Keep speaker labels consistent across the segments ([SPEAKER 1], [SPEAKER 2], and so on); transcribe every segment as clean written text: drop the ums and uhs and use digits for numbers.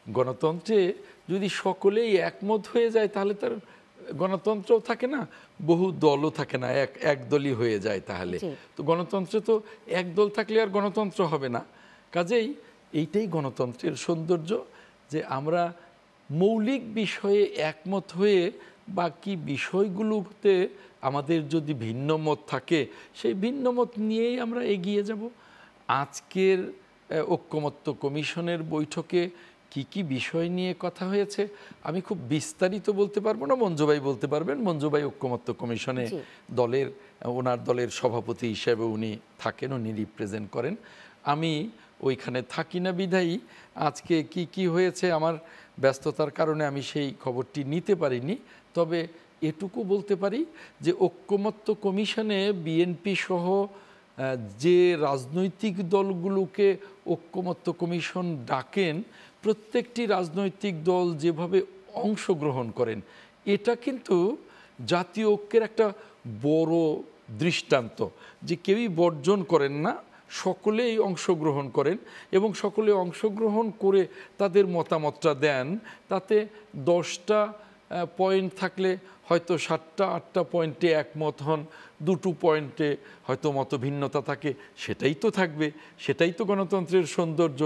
[SPEAKER 1] গণতন্ত্রে যদি সকলেই একমত হয়ে যায় তাহলে তার গণতন্ত্রও থাকে না, বহু দলও থাকে না, একদলই হয়ে যায় তাহলে। তো গণতন্ত্রে তো এক দল থাকলে আর গণতন্ত্র হবে না। কাজেই এইটাই গণতন্ত্রের সৌন্দর্য, যে আমরা মৌলিক বিষয়ে একমত হয়ে বাকি বিষয়গুলোতে আমাদের যদি ভিন্ন মত থাকে সেই ভিন্ন মত নিয়েই আমরা এগিয়ে যাব। আজকের ঐকমত্য কমিশনের বৈঠকে কি কি বিষয় নিয়ে কথা হয়েছে আমি খুব বিস্তারিত বলতে পারবো না, মঞ্জু ভাই বলতে পারবেন। মঞ্জু ভাই ঐকমত্য কমিশনে ওনার দলের সভাপতি হিসেবে উনি থাকেন, উনি রিপ্রেজেন্ট করেন। আমি ওইখানে থাকি না বিধায়ী আজকে কি কি হয়েছে আমার ব্যস্ততার কারণে আমি সেই খবরটি নিতে পারিনি। তবে এটুকু বলতে পারি যে ঐকমত্য কমিশনে বিএনপি সহ যে রাজনৈতিক দলগুলোকে ঐকমত্য কমিশন ডাকেন, প্রত্যেকটি রাজনৈতিক দল যেভাবে অংশগ্রহণ করেন এটা কিন্তু জাতীয় ঐক্যের একটা বড় দৃষ্টান্ত, যে কেউই বর্জন করেন না, সকলেই অংশগ্রহণ করেন এবং সকলে অংশগ্রহণ করে তাদের মতামতটা দেন। তাতে 10টা পয়েন্ট থাকলে হয়তো 7টা 8টা পয়েন্টে একমত হন, 2টো পয়েন্টে হয়তো মতভিন্নতা থাকে, সেটাই তো থাকবে, সেটাই তো গণতন্ত্রের সৌন্দর্য।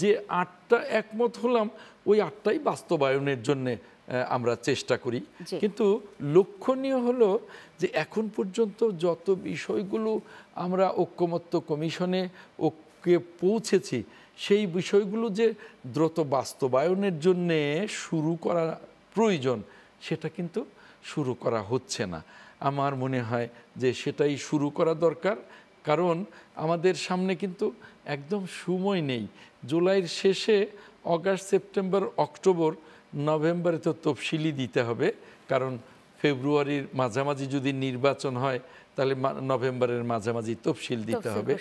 [SPEAKER 1] যে 8টা একমত হলাম ওই 8টাই বাস্তবায়নের জন্যে আমরা চেষ্টা করি। কিন্তু লক্ষণীয় হলো যে এখন পর্যন্ত যত বিষয়গুলো আমরা ঐকমত্য কমিশনে ঐক্যে পৌঁছেছি সেই বিষয়গুলো যে দ্রুত বাস্তবায়নের জন্যে শুরু করা প্রয়োজন সেটা কিন্তু শুরু করা হচ্ছে না। আমার মনে হয় যে সেটাই শুরু করা দরকার, কারণ আমাদের সামনে কিন্তু একদম সময় নেই। জুলাইয়ের শেষে অগাস্ট, সেপ্টেম্বর, অক্টোবর, নভেম্বরে তো তফসিলি দিতে হবে, কারণ ফেব্রুয়ারির মাঝামাঝি যদি নির্বাচন হয় তাহলে নভেম্বরের মাঝামাঝি তফসিল দিতে হবে।